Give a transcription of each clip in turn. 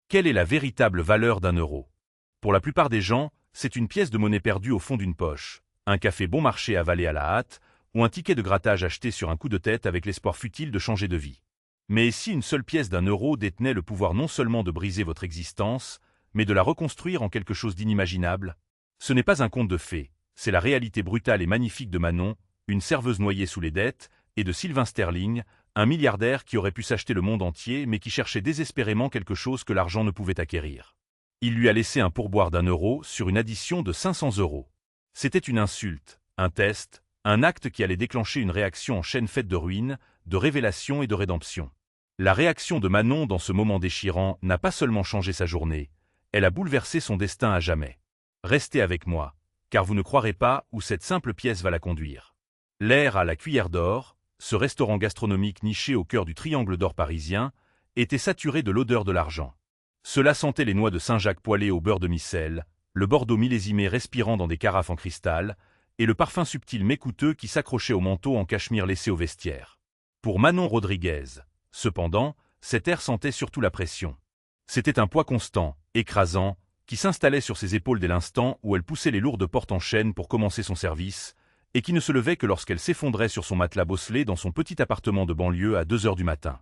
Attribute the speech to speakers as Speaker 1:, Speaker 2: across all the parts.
Speaker 1: Quelle est la véritable valeur d'un euro? Pour la plupart des gens, c'est une pièce de monnaie perdue au fond d'une poche, un café bon marché avalé à la hâte, ou un ticket de grattage acheté sur un coup de tête avec l'espoir futile de changer de vie. Mais si une seule pièce d'un euro détenait le pouvoir non seulement de briser votre existence, mais de la reconstruire en quelque chose d'inimaginable? Ce n'est pas un conte de fées, c'est la réalité brutale et magnifique de Manon, une serveuse noyée sous les dettes, et de Sylvain Sterling, un milliardaire qui aurait pu s'acheter le monde entier mais qui cherchait désespérément quelque chose que l'argent ne pouvait acquérir. Il lui a laissé un pourboire d'1 euro sur une addition de 500 euros. C'était une insulte, un test, un acte qui allait déclencher une réaction en chaîne faite de ruines, de révélations et de rédemption. La réaction de Manon dans ce moment déchirant n'a pas seulement changé sa journée, elle a bouleversé son destin à jamais. Restez avec moi, car vous ne croirez pas où cette simple pièce va la conduire. L'air à la cuillère d'or, ce restaurant gastronomique niché au cœur du triangle d'or parisien, était saturé de l'odeur de l'argent. Cela sentait les noix de Saint-Jacques poêlées au beurre de micelle, le Bordeaux millésimé respirant dans des carafes en cristal, et le parfum subtil mais coûteux qui s'accrochait au manteau en cachemire laissé au vestiaire. Pour Manon Rodriguez, cependant, cet air sentait surtout la pression. C'était un poids constant, écrasant, qui s'installait sur ses épaules dès l'instant où elle poussait les lourdes portes en chêne pour commencer son service, et qui ne se levait que lorsqu'elle s'effondrait sur son matelas bosselé dans son petit appartement de banlieue à 2 heures du matin.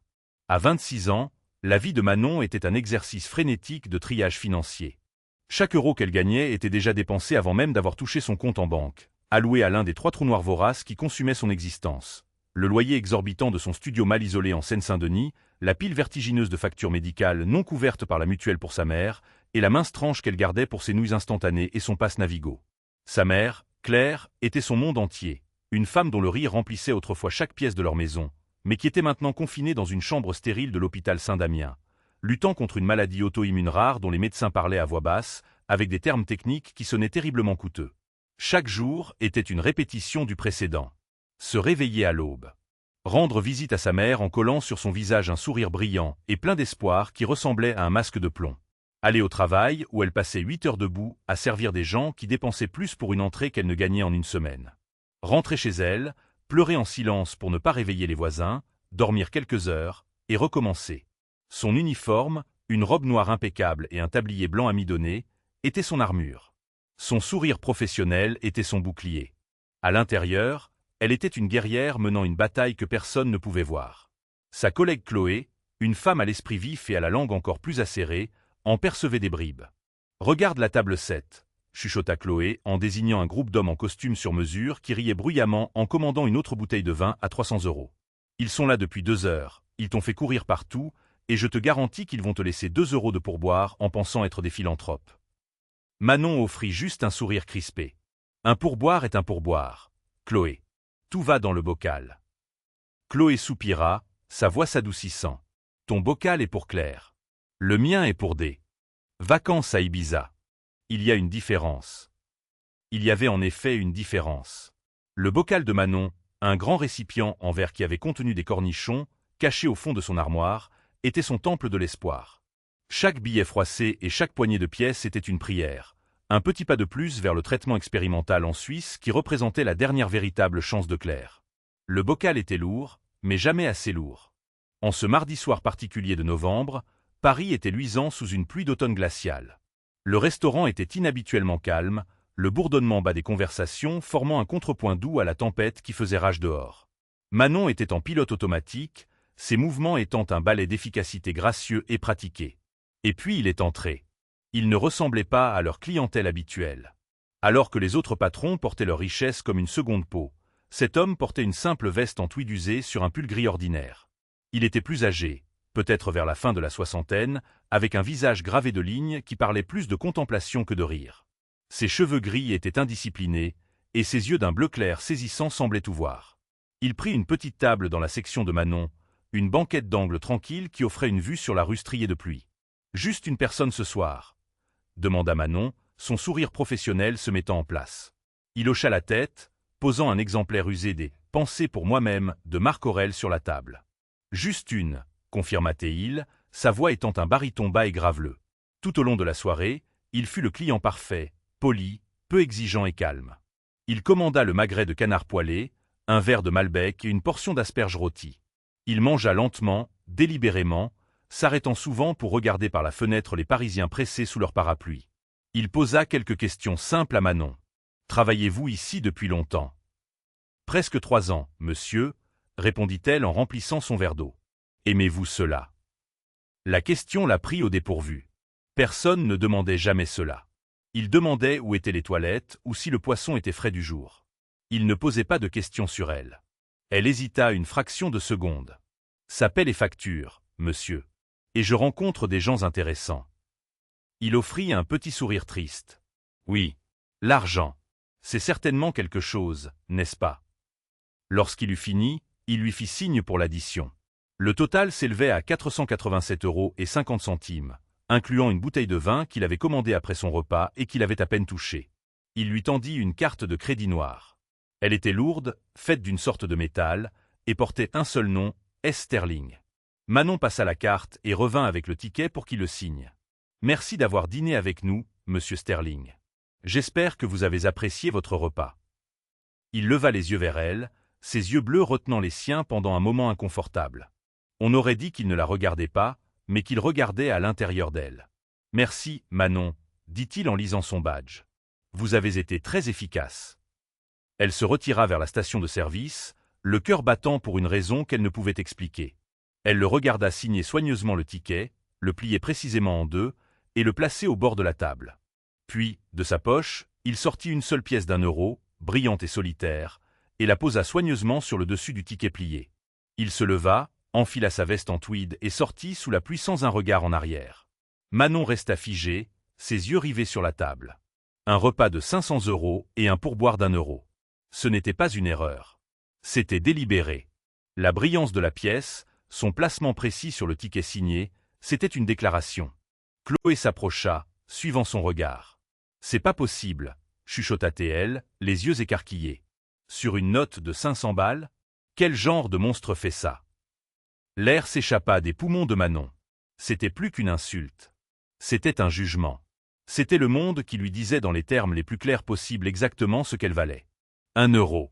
Speaker 1: À 26 ans, la vie de Manon était un exercice frénétique de triage financier. Chaque euro qu'elle gagnait était déjà dépensé avant même d'avoir touché son compte en banque, alloué à l'un des 3 trous noirs voraces qui consumaient son existence. Le loyer exorbitant de son studio mal isolé en Seine-Saint-Denis, la pile vertigineuse de factures médicales non couvertes par la mutuelle pour sa mère, et la mince tranche qu'elle gardait pour ses nouilles instantanées et son passe Navigo. Sa mère, Claire, était son monde entier, une femme dont le rire remplissait autrefois chaque pièce de leur maison, mais qui était maintenant confinée dans une chambre stérile de l'hôpital Saint-Damien, luttant contre une maladie auto-immune rare dont les médecins parlaient à voix basse, avec des termes techniques qui sonnaient terriblement coûteux. Chaque jour était une répétition du précédent. Se réveiller à l'aube. Rendre visite à sa mère en collant sur son visage un sourire brillant et plein d'espoir qui ressemblait à un masque de plomb. Aller au travail où elle passait 8 heures debout à servir des gens qui dépensaient plus pour une entrée qu'elle ne gagnait en une semaine. Rentrer chez elle, pleurer en silence pour ne pas réveiller les voisins, dormir quelques heures, et recommencer. Son uniforme, une robe noire impeccable et un tablier blanc amidonné, était son armure. Son sourire professionnel était son bouclier. À l'intérieur, elle était une guerrière menant une bataille que personne ne pouvait voir. Sa collègue Chloé, une femme à l'esprit vif et à la langue encore plus acérée, en percevait des bribes. « Regarde la table 7. » chuchota Chloé en désignant un groupe d'hommes en costume sur mesure qui riaient bruyamment en commandant une autre bouteille de vin à 300 euros. Ils sont là depuis 2 heures, ils t'ont fait courir partout, et je te garantis qu'ils vont te laisser 2 euros de pourboire en pensant être des philanthropes. Manon offrit juste un sourire crispé. Un pourboire est un pourboire. Chloé. Tout va dans le bocal. Chloé soupira, sa voix s'adoucissant. Ton bocal est pour Claire. Le mien est pour des vacances à Ibiza. Il y a une différence. Il y avait en effet une différence. Le bocal de Manon, un grand récipient en verre qui avait contenu des cornichons, caché au fond de son armoire, était son temple de l'espoir. Chaque billet froissé et chaque poignée de pièces était une prière, un petit pas de plus vers le traitement expérimental en Suisse qui représentait la dernière véritable chance de Claire. Le bocal était lourd, mais jamais assez lourd. En ce mardi soir particulier de novembre, Paris était luisant sous une pluie d'automne glaciale. Le restaurant était inhabituellement calme, le bourdonnement bas des conversations formant un contrepoint doux à la tempête qui faisait rage dehors. Manon était en pilote automatique, ses mouvements étant un ballet d'efficacité gracieux et pratiqué. Et puis il est entré. Il ne ressemblait pas à leur clientèle habituelle. Alors que les autres patrons portaient leur richesse comme une seconde peau, cet homme portait une simple veste en tweed usé sur un pull gris ordinaire. Il était plus âgé, peut-être vers la fin de la soixantaine, avec un visage gravé de lignes qui parlait plus de contemplation que de rire. Ses cheveux gris étaient indisciplinés, et ses yeux d'un bleu clair saisissant semblaient tout voir. Il prit une petite table dans la section de Manon, une banquette d'angle tranquille qui offrait une vue sur la rue striée de pluie. « Juste une personne ce soir ?» demanda Manon, son sourire professionnel se mettant en place. Il hocha la tête, posant un exemplaire usé des « Pensées pour moi-même » de Marc Aurèle sur la table. « Juste une », confirma-t-il, sa voix étant un baryton bas et graveleux. Tout au long de la soirée, il fut le client parfait, poli, peu exigeant et calme. Il commanda le magret de canard poêlé, un verre de Malbec et une portion d'asperges rôties. Il mangea lentement, délibérément, s'arrêtant souvent pour regarder par la fenêtre les Parisiens pressés sous leur parapluie. Il posa quelques questions simples à Manon. « Travaillez-vous ici depuis longtemps ?»« Presque 3 ans, monsieur, » répondit-elle en remplissant son verre d'eau. « Aimez-vous cela ?» La question la prit au dépourvu. Personne ne demandait jamais cela. Il demandait où étaient les toilettes ou si le poisson était frais du jour. Il ne posait pas de questions sur elle. Elle hésita une fraction de seconde. « Ça paie les factures, monsieur. Et je rencontre des gens intéressants. » Il offrit un petit sourire triste. « Oui, l'argent. C'est certainement quelque chose, n'est-ce pas ?» Lorsqu'il eut fini, il lui fit signe pour l'addition. Le total s'élevait à 487,50 €, incluant une bouteille de vin qu'il avait commandée après son repas et qu'il avait à peine touchée. Il lui tendit une carte de crédit noire. Elle était lourde, faite d'une sorte de métal, et portait un seul nom, S. Sterling. Manon passa la carte et revint avec le ticket pour qu'il le signe. « Merci d'avoir dîné avec nous, monsieur Sterling. J'espère que vous avez apprécié votre repas. » Il leva les yeux vers elle, ses yeux bleus retenant les siens pendant un moment inconfortable. On aurait dit qu'il ne la regardait pas, mais qu'il regardait à l'intérieur d'elle. « Merci, Manon, » dit-il en lisant son badge. « Vous avez été très efficace. » Elle se retira vers la station de service, le cœur battant pour une raison qu'elle ne pouvait expliquer. Elle le regarda signer soigneusement le ticket, le plier précisément en deux, et le placer au bord de la table. Puis, de sa poche, il sortit une seule pièce d'1 €, brillante et solitaire, et la posa soigneusement sur le dessus du ticket plié. Il se leva, enfila sa veste en tweed et sortit sous la pluie sans un regard en arrière. Manon resta figée, ses yeux rivés sur la table. Un repas de 500 € et un pourboire d'1 €. Ce n'était pas une erreur. C'était délibéré. La brillance de la pièce, son placement précis sur le ticket signé, c'était une déclaration. Chloé s'approcha, suivant son regard. « C'est pas possible », chuchota-t-elle, les yeux écarquillés. « Sur une note de 500 balles ? Quel genre de monstre fait ça ?» L'air s'échappa des poumons de Manon. C'était plus qu'une insulte. C'était un jugement. C'était le monde qui lui disait dans les termes les plus clairs possibles exactement ce qu'elle valait. 1 €.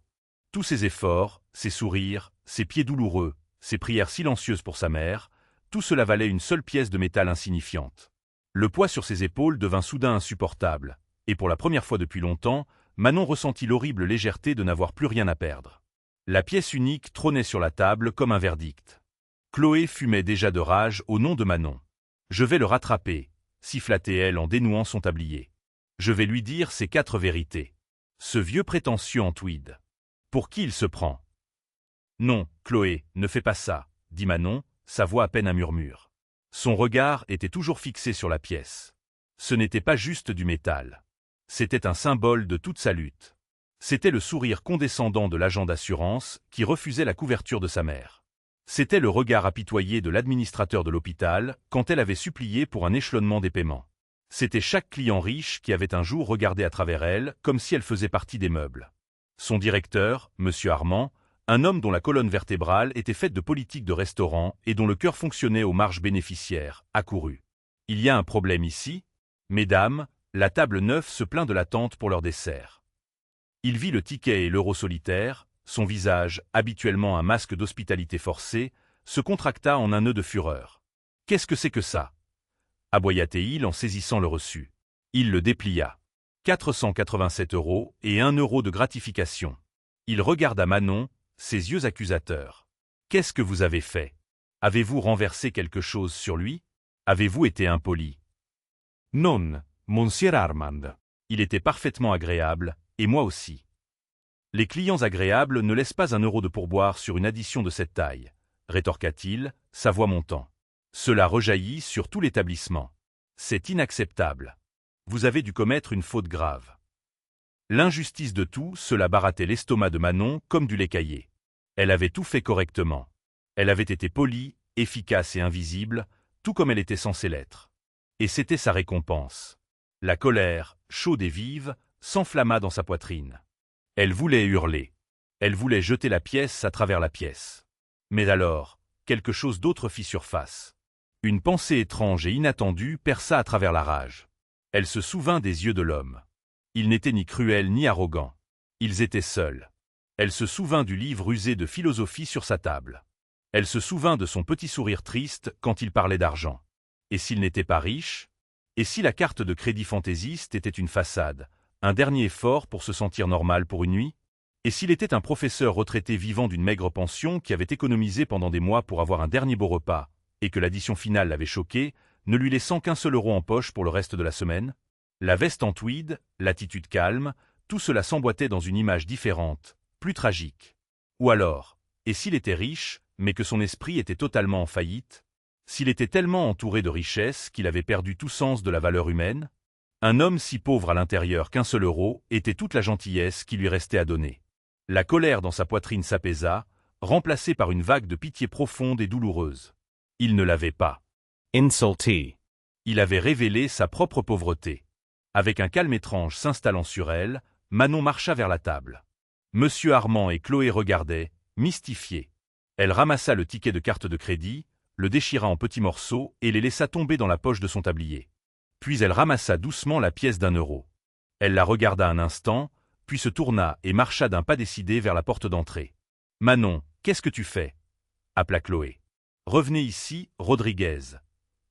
Speaker 1: Tous ses efforts, ses sourires, ses pieds douloureux, ses prières silencieuses pour sa mère, tout cela valait une seule pièce de métal insignifiante. Le poids sur ses épaules devint soudain insupportable, et pour la première fois depuis longtemps, Manon ressentit l'horrible légèreté de n'avoir plus rien à perdre. La pièce unique trônait sur la table comme un verdict. Chloé fumait déjà de rage au nom de Manon. « Je vais le rattraper », siffla-t-elle en dénouant son tablier. « Je vais lui dire ses 4 vérités. Ce vieux prétentieux en tweed. Pour qui il se prend ?»« Non, Chloé, ne fais pas ça, » dit Manon, sa voix à peine un murmure. Son regard était toujours fixé sur la pièce. Ce n'était pas juste du métal. C'était un symbole de toute sa lutte. C'était le sourire condescendant de l'agent d'assurance qui refusait la couverture de sa mère. C'était le regard apitoyé de l'administrateur de l'hôpital quand elle avait supplié pour un échelonnement des paiements. C'était chaque client riche qui avait un jour regardé à travers elle comme si elle faisait partie des meubles. Son directeur, M. Armand, un homme dont la colonne vertébrale était faite de politique de restaurant et dont le cœur fonctionnait aux marges bénéficiaires, accourut. « Il y a un problème ici ? Mesdames, la table 9 se plaint de l'attente pour leur dessert. » Il vit le ticket et l'euro solitaire, son visage, habituellement un masque d'hospitalité forcée, se contracta en un nœud de fureur. « Qu'est-ce que c'est que ça ?» aboya-t-il en saisissant le reçu. Il le déplia. 487 € et 1 € de gratification. Il regarda Manon, ses yeux accusateurs. « Qu'est-ce que vous avez fait? Avez-vous renversé quelque chose sur lui? Avez-vous été impoli ?»« Non, monsieur Armand. » Il était parfaitement agréable, et moi aussi. Les clients agréables ne laissent pas 1 € de pourboire sur une addition de cette taille, rétorqua-t-il, sa voix montant. Cela rejaillit sur tout l'établissement. C'est inacceptable. Vous avez dû commettre une faute grave. L'injustice de tout cela barattait l'estomac de Manon comme du lait caillé. Elle avait tout fait correctement. Elle avait été polie, efficace et invisible, tout comme elle était censée l'être. Et c'était sa récompense. La colère, chaude et vive, s'enflamma dans sa poitrine. Elle voulait hurler. Elle voulait jeter la pièce à travers la pièce. Mais alors, quelque chose d'autre fit surface. Une pensée étrange et inattendue perça à travers la rage. Elle se souvint des yeux de l'homme. Ils n'étaient ni cruels ni arrogants. Ils étaient seuls. Elle se souvint du livre usé de philosophie sur sa table. Elle se souvint de son petit sourire triste quand il parlait d'argent. Et s'il n'était pas riche? Et si la carte de crédit fantaisiste était une façade, un dernier effort pour se sentir normal pour une nuit? Et s'il était un professeur retraité vivant d'une maigre pension qui avait économisé pendant des mois pour avoir un dernier beau repas, et que l'addition finale l'avait choqué, ne lui laissant qu'un seul euro en poche pour le reste de la semaine? La veste en tweed, l'attitude calme, tout cela s'emboîtait dans une image différente, plus tragique. Ou alors, et s'il était riche, mais que son esprit était totalement en faillite? S'il était tellement entouré de richesses qu'il avait perdu tout sens de la valeur humaine? Un homme si pauvre à l'intérieur qu'un seul euro était toute la gentillesse qui lui restait à donner. La colère dans sa poitrine s'apaisa, remplacée par une vague de pitié profonde et douloureuse. Il ne l'avait pas insulté. Il avait révélé sa propre pauvreté. Avec un calme étrange s'installant sur elle, Manon marcha vers la table. Monsieur Armand et Chloé regardaient, mystifiés. Elle ramassa le ticket de carte de crédit, le déchira en petits morceaux et les laissa tomber dans la poche de son tablier. Puis elle ramassa doucement la pièce d'1 euro. Elle la regarda un instant, puis se tourna et marcha d'un pas décidé vers la porte d'entrée. « Manon, qu'est-ce que tu fais » appela Chloé. « Revenez ici, Rodriguez »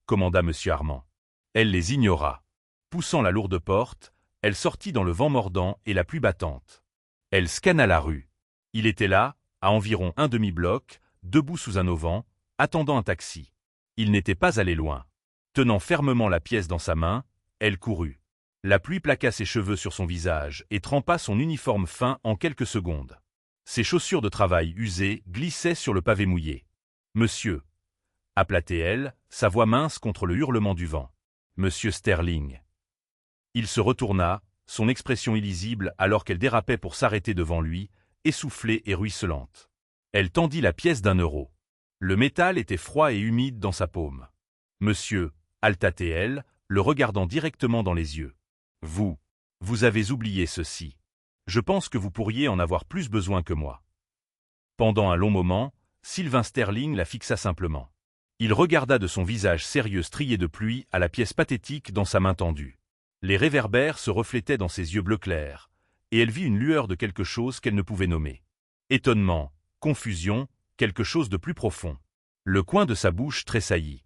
Speaker 1: commanda monsieur Armand. Elle les ignora. Poussant la lourde porte, elle sortit dans le vent mordant et la pluie battante. Elle scanna la rue. Il était là, à environ un demi-bloc, debout sous un auvent, attendant un taxi. Il n'était pas allé loin. Tenant fermement la pièce dans sa main, elle courut. La pluie plaqua ses cheveux sur son visage et trempa son uniforme fin en quelques secondes. Ses chaussures de travail usées glissaient sur le pavé mouillé. « Monsieur » appela-t-elle, sa voix mince contre le hurlement du vent. « Monsieur Sterling » Il se retourna, son expression illisible alors qu'elle dérapait pour s'arrêter devant lui, essoufflée et ruisselante. Elle tendit la pièce d'1 euro. Le métal était froid et humide dans sa paume. « Monsieur » halta-t-elle, le regardant directement dans les yeux. « Vous avez oublié ceci. Je pense que vous pourriez en avoir plus besoin que moi. » Pendant un long moment, Sylvain Sterling la fixa simplement. Il regarda de son visage sérieux strié de pluie à la pièce pathétique dans sa main tendue. Les réverbères se reflétaient dans ses yeux bleu clair, et elle vit une lueur de quelque chose qu'elle ne pouvait nommer. Étonnement, confusion, quelque chose de plus profond. Le coin de sa bouche tressaillit.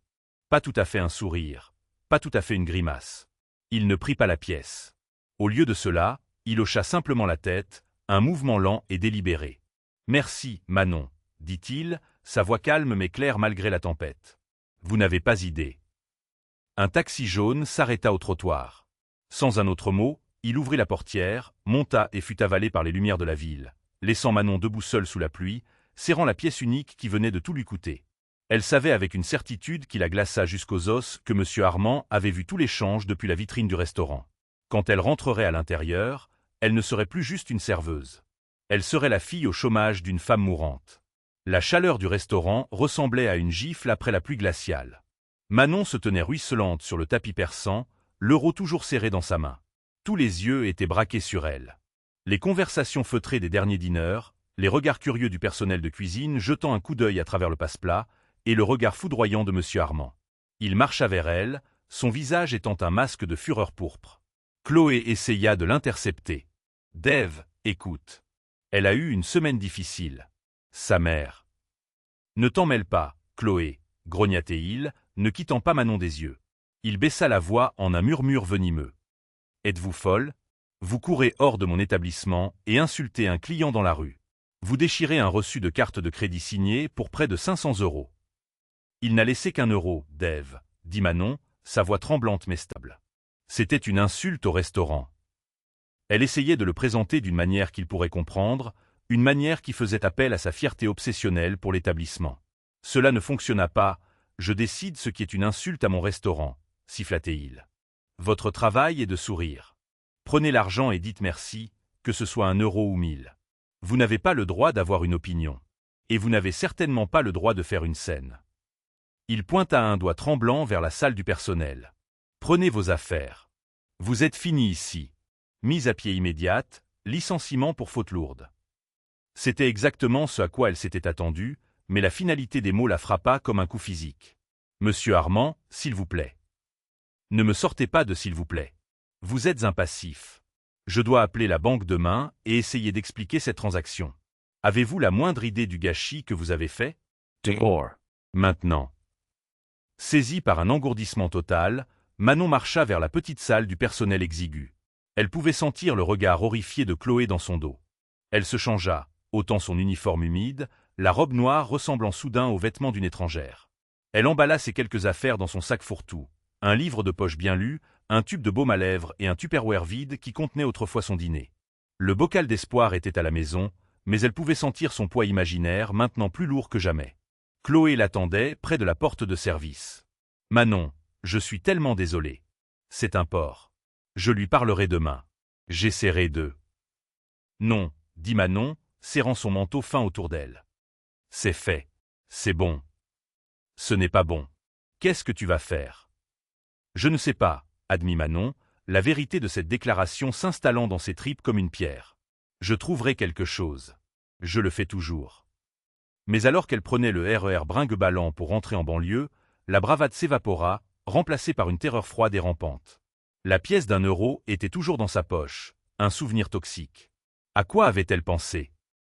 Speaker 1: Pas tout à fait un sourire, pas tout à fait une grimace. Il ne prit pas la pièce. Au lieu de cela, il hocha simplement la tête, un mouvement lent et délibéré. « Merci, Manon, » dit-il, sa voix calme mais claire malgré la tempête. « Vous n'avez pas idée. » Un taxi jaune s'arrêta au trottoir. Sans un autre mot, il ouvrit la portière, monta et fut avalé par les lumières de la ville, laissant Manon debout seule sous la pluie, serrant la pièce unique qui venait de tout lui coûter. Elle savait avec une certitude qui la glaça jusqu'aux os que monsieur Armand avait vu tout l'échange depuis la vitrine du restaurant. Quand elle rentrerait à l'intérieur, elle ne serait plus juste une serveuse. Elle serait la fille au chômage d'une femme mourante. La chaleur du restaurant ressemblait à une gifle après la pluie glaciale. Manon se tenait ruisselante sur le tapis persan, l'euro toujours serré dans sa main. Tous les yeux étaient braqués sur elle. Les conversations feutrées des derniers dîneurs, les regards curieux du personnel de cuisine jetant un coup d'œil à travers le passe-plat, et le regard foudroyant de monsieur Armand. Il marcha vers elle, son visage étant un masque de fureur pourpre. Chloé essaya de l'intercepter. « Dave, écoute. Elle a eu une semaine difficile. Sa mère. »« Ne t'en mêle pas, Chloé, » grogna-t-il, ne quittant pas Manon des yeux. Il baissa la voix en un murmure venimeux. « Êtes-vous folle? Vous courez hors de mon établissement et insultez un client dans la rue. Vous déchirez un reçu de carte de crédit signé pour près de 500 euros. » « Il n'a laissé qu'1 euro, Dave, » dit Manon, sa voix tremblante mais stable. C'était une insulte au restaurant. Elle essayait de le présenter d'une manière qu'il pourrait comprendre, une manière qui faisait appel à sa fierté obsessionnelle pour l'établissement. Cela ne fonctionna pas, « Je décide ce qui est une insulte à mon restaurant », siffla-t-il. Votre travail est de sourire. Prenez l'argent et dites merci, que ce soit 1 euro ou 1000. Vous n'avez pas le droit d'avoir une opinion. Et vous n'avez certainement pas le droit de faire une scène. Il pointa un doigt tremblant vers la salle du personnel. Prenez vos affaires. Vous êtes fini ici. Mise à pied immédiate, licenciement pour faute lourde. C'était exactement ce à quoi elle s'était attendue, mais la finalité des mots la frappa comme un coup physique. Monsieur Armand, s'il vous plaît. Ne me sortez pas de s'il vous plaît. Vous êtes un passif. Je dois appeler la banque demain et essayer d'expliquer cette transaction. Avez-vous la moindre idée du gâchis que vous avez fait ?
Speaker 2: Dehors.
Speaker 1: Maintenant. Saisie par un engourdissement total, Manon marcha vers la petite salle du personnel exigu. Elle pouvait sentir le regard horrifié de Chloé dans son dos. Elle se changea, ôtant son uniforme humide, la robe noire ressemblant soudain aux vêtements d'une étrangère. Elle emballa ses quelques affaires dans son sac fourre-tout, un livre de poche bien lu, un tube de baume à lèvres et un tupperware vide qui contenait autrefois son dîner. Le bocal d'espoir était à la maison, mais elle pouvait sentir son poids imaginaire maintenant plus lourd que jamais. Chloé l'attendait près de la porte de service. « Manon, je suis tellement désolé. C'est un porc. Je lui parlerai demain. J'essaierai de... » « Non, » dit Manon, serrant son manteau fin autour d'elle. « C'est fait. C'est bon. »« Ce n'est pas bon. Qu'est-ce que tu vas faire ?»« Je ne sais pas, » admit Manon, la vérité de cette déclaration s'installant dans ses tripes comme une pierre. « Je trouverai quelque chose. Je le fais toujours. » Mais alors qu'elle prenait le RER bringue-ballant pour rentrer en banlieue, la bravade s'évapora, remplacée par une terreur froide et rampante. La pièce d'1 € était toujours dans sa poche, un souvenir toxique. À quoi avait-elle pensé?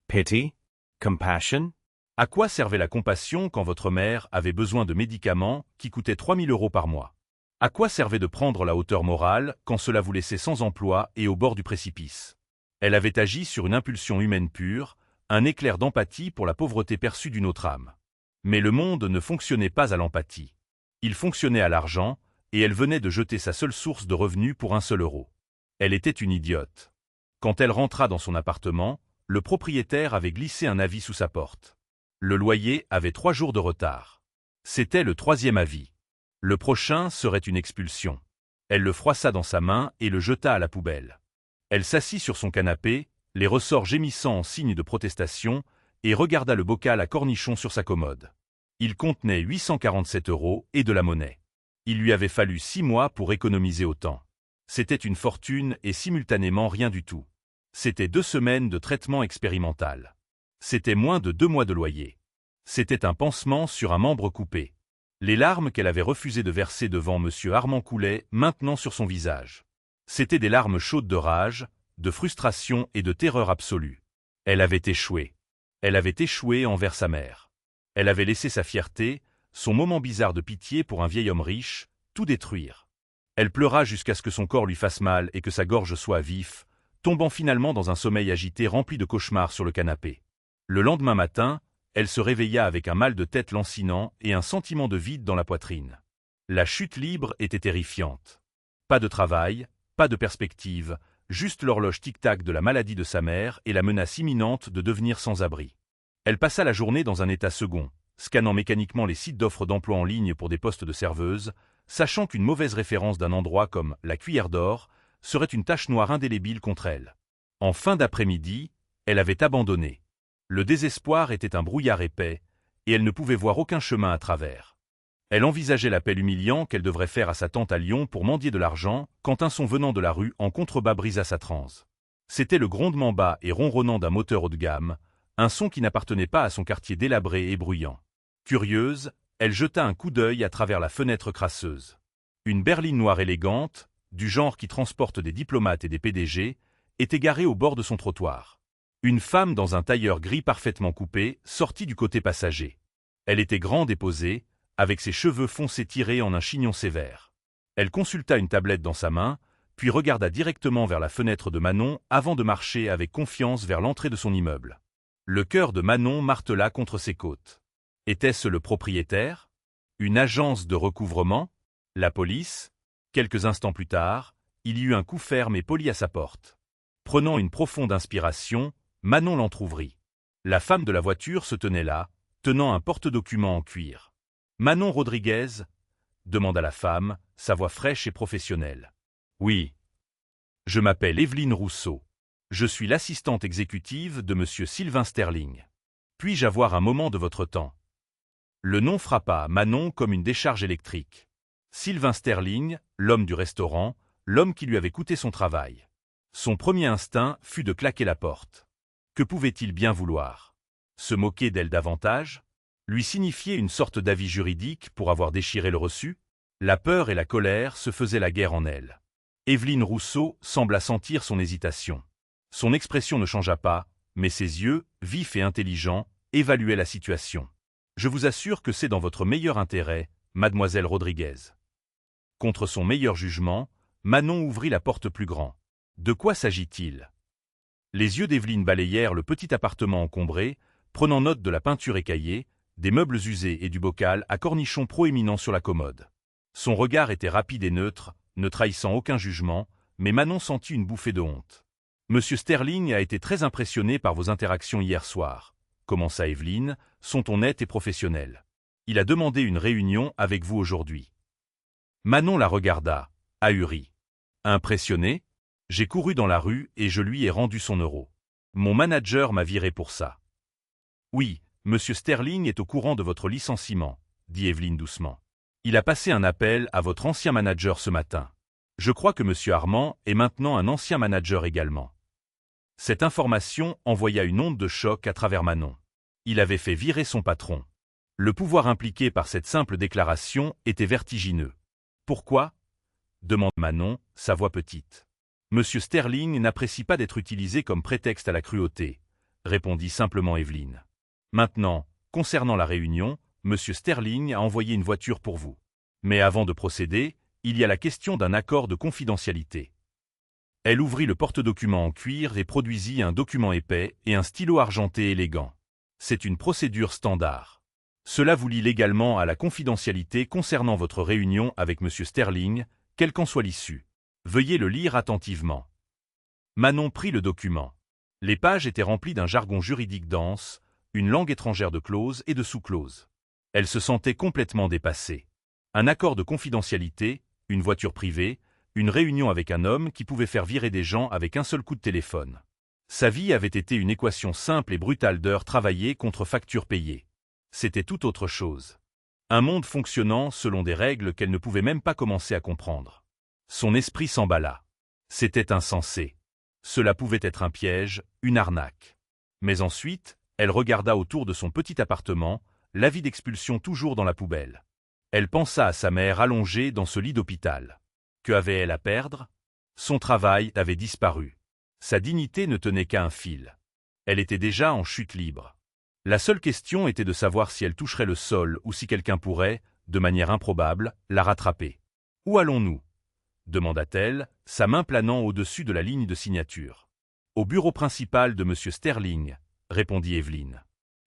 Speaker 2: Pity? Compassion?
Speaker 1: À quoi servait la compassion quand votre mère avait besoin de médicaments qui coûtaient 3 000 € par mois? À quoi servait de prendre la hauteur morale quand cela vous laissait sans emploi et au bord du précipice? Elle avait agi sur une impulsion humaine pure, un éclair d'empathie pour la pauvreté perçue d'une autre âme. Mais le monde ne fonctionnait pas à l'empathie. Il fonctionnait à l'argent, et elle venait de jeter sa seule source de revenus pour 1 seul euro. Elle était une idiote. Quand elle rentra dans son appartement, le propriétaire avait glissé un avis sous sa porte. Le loyer avait 3 jours de retard. C'était le 3e avis. Le prochain serait une expulsion. Elle le froissa dans sa main et le jeta à la poubelle. Elle s'assit sur son canapé, les ressorts gémissant en signe de protestation, et regarda le bocal à cornichons sur sa commode. Il contenait 847 € et de la monnaie. Il lui avait fallu 6 mois pour économiser autant. C'était une fortune et simultanément rien du tout. C'était 2 semaines de traitement expérimental. C'était moins de 2 mois de loyer. C'était un pansement sur un membre coupé. Les larmes qu'elle avait refusé de verser devant M. Armand coulaient maintenant sur son visage. C'étaient des larmes chaudes de rage, de frustration et de terreur absolue. Elle avait échoué. Elle avait échoué envers sa mère. Elle avait laissé sa fierté, son moment bizarre de pitié pour un vieil homme riche, tout détruire. Elle pleura jusqu'à ce que son corps lui fasse mal et que sa gorge soit à vif, tombant finalement dans un sommeil agité rempli de cauchemars sur le canapé. Le lendemain matin, elle se réveilla avec un mal de tête lancinant et un sentiment de vide dans la poitrine. La chute libre était terrifiante. Pas de travail, pas de perspective, juste l'horloge tic-tac de la maladie de sa mère et la menace imminente de devenir sans-abri. Elle passa la journée dans un état second, scannant mécaniquement les sites d'offres d'emploi en ligne pour des postes de serveuse, sachant qu'une mauvaise référence d'un endroit comme la Cuillère d'Or serait une tache noire indélébile contre elle. En fin d'après-midi, elle avait abandonné. Le désespoir était un brouillard épais, et elle ne pouvait voir aucun chemin à travers. Elle envisageait l'appel humiliant qu'elle devrait faire à sa tante à Lyon pour mendier de l'argent, quand un son venant de la rue en contrebas brisa sa transe. C'était le grondement bas et ronronnant d'un moteur haut de gamme, un son qui n'appartenait pas à son quartier délabré et bruyant. Curieuse, elle jeta un coup d'œil à travers la fenêtre crasseuse. Une berline noire élégante, du genre qui transporte des diplomates et des PDG, était garée au bord de son trottoir. Une femme dans un tailleur gris parfaitement coupé sortit du côté passager. Elle était grande et posée, avec ses cheveux foncés tirés en un chignon sévère. Elle consulta une tablette dans sa main, puis regarda directement vers la fenêtre de Manon avant de marcher avec confiance vers l'entrée de son immeuble. Le cœur de Manon martela contre ses côtes. Était-ce le propriétaire? Une agence de recouvrement? La police? Quelques instants plus tard, il y eut un coup ferme et poli à sa porte. Prenant une profonde inspiration, Manon l'entr'ouvrit. La femme de la voiture se tenait là, tenant un porte-document en cuir. « Manon Rodriguez ?» demanda la femme, sa voix fraîche et professionnelle. « Oui. Je m'appelle Evelyne Rousseau. Je suis l'assistante exécutive de Monsieur Sylvain Sterling. Puis-je avoir un moment de votre temps ?» Le nom frappa Manon comme une décharge électrique. Sylvain Sterling, l'homme du restaurant, l'homme qui lui avait coûté son travail. Son premier instinct fut de claquer la porte. Que pouvait-il bien vouloir? Se moquer d'elle davantage? Lui signifier une sorte d'avis juridique pour avoir déchiré le reçu? La peur et la colère se faisaient la guerre en elle. Evelyne Rousseau sembla sentir son hésitation. Son expression ne changea pas, mais ses yeux, vifs et intelligents, évaluaient la situation. « Je vous assure que c'est dans votre meilleur intérêt, mademoiselle Rodriguez. » Contre son meilleur jugement, Manon ouvrit la porte plus grand. De quoi s'agit-il? Les yeux d'Evelyne balayèrent le petit appartement encombré, prenant note de la peinture écaillée, des meubles usés et du bocal à cornichons proéminent sur la commode. Son regard était rapide et neutre, ne trahissant aucun jugement, mais Manon sentit une bouffée de honte. « Monsieur Sterling a été très impressionné par vos interactions hier soir, » commença Evelyne, son ton net et professionnel. « Il a demandé une réunion avec vous aujourd'hui. » Manon la regarda, ahurie. « Impressionné? J'ai couru dans la rue et je lui ai rendu son euro. Mon manager m'a viré pour ça. »« Oui, Monsieur Sterling est au courant de votre licenciement, » dit Evelyne doucement. « Il a passé un appel à votre ancien manager ce matin. Je crois que Monsieur Armand est maintenant un ancien manager également. » Cette information envoya une onde de choc à travers Manon. Il avait fait virer son patron. Le pouvoir impliqué par cette simple déclaration était vertigineux. « Pourquoi ?» demande Manon, sa voix petite. « Monsieur Sterling n'apprécie pas d'être utilisé comme prétexte à la cruauté, » répondit simplement Evelyne. « Maintenant, concernant la réunion, Monsieur Sterling a envoyé une voiture pour vous. Mais avant de procéder, il y a la question d'un accord de confidentialité. » Elle ouvrit le porte-document en cuir et produisit un document épais et un stylo argenté élégant. « C'est une procédure standard. Cela vous lie légalement à la confidentialité concernant votre réunion avec Monsieur Sterling, quelle qu'en soit l'issue. Veuillez le lire attentivement. » Manon prit le document. Les pages étaient remplies d'un jargon juridique dense, une langue étrangère de clauses et de sous-clauses. Elle se sentait complètement dépassée. Un accord de confidentialité, une voiture privée, une réunion avec un homme qui pouvait faire virer des gens avec un seul coup de téléphone. Sa vie avait été une équation simple et brutale d'heures travaillées contre factures payées. C'était tout autre chose. Un monde fonctionnant selon des règles qu'elle ne pouvait même pas commencer à comprendre. Son esprit s'emballa. C'était insensé. Cela pouvait être un piège, une arnaque. Mais ensuite, elle regarda autour de son petit appartement, l'avis d'expulsion toujours dans la poubelle. Elle pensa à sa mère allongée dans ce lit d'hôpital. Que avait-elle à perdre? Son travail avait disparu. Sa dignité ne tenait qu'à un fil. Elle était déjà en chute libre. La seule question était de savoir si elle toucherait le sol ou si quelqu'un pourrait, de manière improbable, la rattraper. « Où allons-nous » demanda-t-elle, sa main planant au-dessus de la ligne de signature. « Au bureau principal de Monsieur Sterling » répondit Evelyne.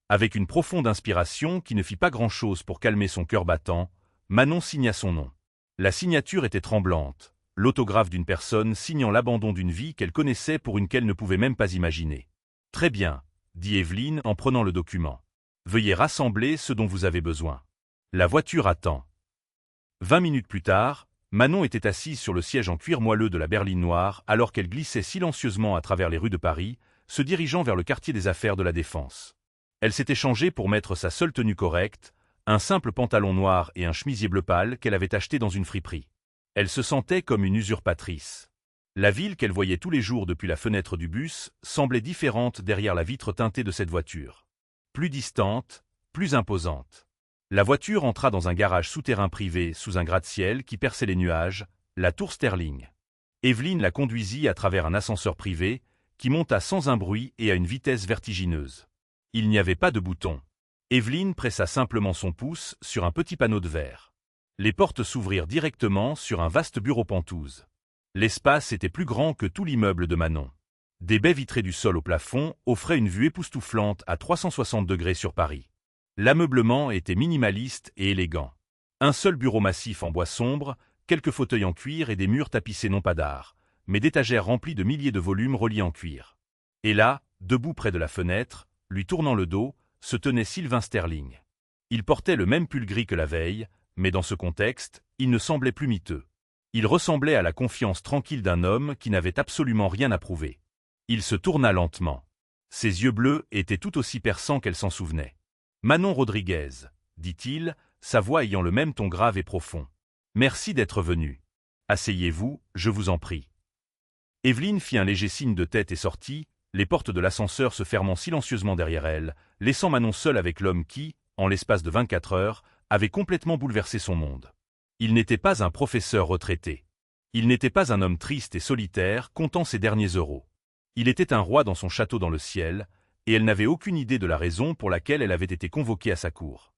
Speaker 1: Avec une profonde inspiration qui ne fit pas grand-chose pour calmer son cœur battant, Manon signa son nom. La signature était tremblante, l'autographe d'une personne signant l'abandon d'une vie qu'elle connaissait pour une qu'elle ne pouvait même pas imaginer. « Très bien, » dit Evelyne en prenant le document. « Veuillez rassembler ce dont vous avez besoin. La voiture attend. » 20 minutes plus tard, Manon était assise sur le siège en cuir moelleux de la berline noire alors qu'elle glissait silencieusement à travers les rues de Paris, se dirigeant vers le quartier des affaires de la Défense. Elle s'était changée pour mettre sa seule tenue correcte, un simple pantalon noir et un chemisier bleu pâle qu'elle avait acheté dans une friperie. Elle se sentait comme une usurpatrice. La ville qu'elle voyait tous les jours depuis la fenêtre du bus semblait différente derrière la vitre teintée de cette voiture. Plus distante, plus imposante. La voiture entra dans un garage souterrain privé sous un gratte-ciel qui perçait les nuages, la tour Sterling. Evelyne la conduisit à travers un ascenseur privé qui monta sans un bruit et à une vitesse vertigineuse. Il n'y avait pas de bouton. Evelyne pressa simplement son pouce sur un petit panneau de verre. Les portes s'ouvrirent directement sur un vaste bureau pentouse. L'espace était plus grand que tout l'immeuble de Manon. Des baies vitrées du sol au plafond offraient une vue époustouflante à 360 degrés sur Paris. L'ameublement était minimaliste et élégant. Un seul bureau massif en bois sombre, quelques fauteuils en cuir et des murs tapissés non pas d'art, mais d'étagères remplies de milliers de volumes reliés en cuir. Et là, debout près de la fenêtre, lui tournant le dos, se tenait Sylvain Sterling. Il portait le même pull gris que la veille, mais dans ce contexte, il ne semblait plus miteux. Il ressemblait à la confiance tranquille d'un homme qui n'avait absolument rien à prouver. Il se tourna lentement. Ses yeux bleus étaient tout aussi perçants qu'elle s'en souvenait. « Manon Rodriguez, » dit-il, sa voix ayant le même ton grave et profond. « Merci d'être venue. Asseyez-vous, je vous en prie. » Evelyne fit un léger signe de tête et sortit, les portes de l'ascenseur se fermant silencieusement derrière elle, laissant Manon seule avec l'homme qui, en l'espace de 24 heures, avait complètement bouleversé son monde. Il n'était pas un professeur retraité. Il n'était pas un homme triste et solitaire comptant ses derniers euros. Il était un roi dans son château dans le ciel, et elle n'avait aucune idée de la raison pour laquelle elle avait été convoquée à sa cour.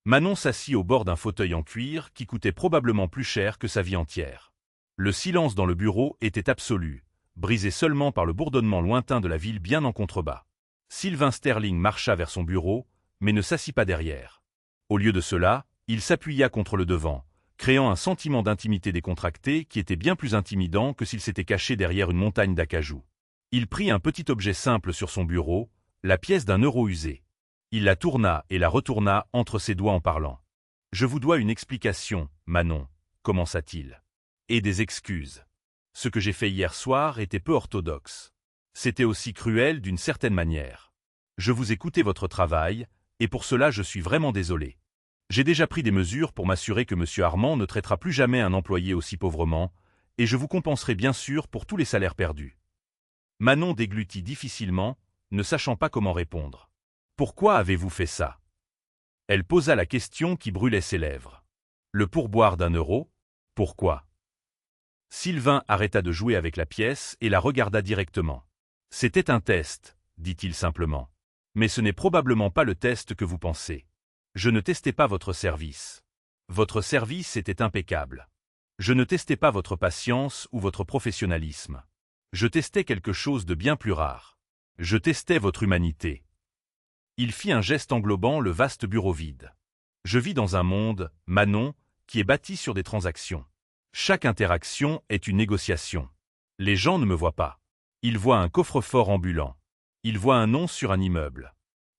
Speaker 1: Manon s'assit au bord d'un fauteuil en cuir qui coûtait probablement plus cher que sa vie entière. Le silence dans le bureau était absolu, brisé seulement par le bourdonnement lointain de la ville bien en contrebas. Sylvain Sterling marcha vers son bureau, mais ne s'assit pas derrière. Au lieu de cela, il s'appuya contre le devant, créant un sentiment d'intimité décontractée qui était bien plus intimidant que s'il s'était caché derrière une montagne d'acajou. Il prit un petit objet simple sur son bureau, la pièce d'un euro usé. Il la tourna et la retourna entre ses doigts en parlant. « Je vous dois une explication, Manon, » commença-t-il. « Et des excuses. Ce que j'ai fait hier soir était peu orthodoxe. C'était aussi cruel d'une certaine manière. Je vous ai coûté votre travail, et pour cela je suis vraiment désolé. J'ai déjà pris des mesures pour m'assurer que M. Armand ne traitera plus jamais un employé aussi pauvrement, et je vous compenserai bien sûr pour tous les salaires perdus. » Manon déglutit difficilement, ne sachant pas comment répondre. « Pourquoi avez-vous fait ça ?» Elle posa la question qui brûlait ses lèvres. « Le pourboire d'1 euro ? Pourquoi ?» Sylvain arrêta de jouer avec la pièce et la regarda directement. « C'était un test, dit-il simplement. Mais ce n'est probablement pas le test que vous pensez. Je ne testais pas votre service. Votre service était impeccable. Je ne testais pas votre patience ou votre professionnalisme. Je testais quelque chose de bien plus rare. Je testais votre humanité. » Il fit un geste englobant le vaste bureau vide. « Je vis dans un monde, Manon, qui est bâti sur des transactions. Chaque interaction est une négociation. Les gens ne me voient pas. Ils voient un coffre-fort ambulant. Ils voient un nom sur un immeuble.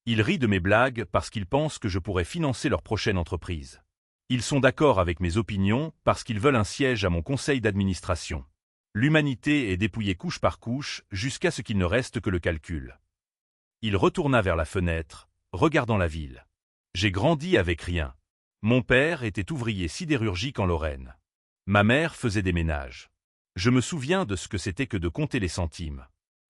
Speaker 1: Ils rient de mes blagues parce qu'ils pensent que je pourrais financer leur prochaine entreprise. Ils sont d'accord avec mes opinions parce qu'ils veulent un siège à mon conseil d'administration. L'humanité est dépouillée couche par couche jusqu'à ce qu'il ne reste que le calcul. » Il retourna vers la fenêtre, regardant la ville. « J'ai grandi avec rien. Mon père était ouvrier sidérurgique en Lorraine. Ma mère faisait des ménages. Je me souviens de ce que c'était que de compter les centimes.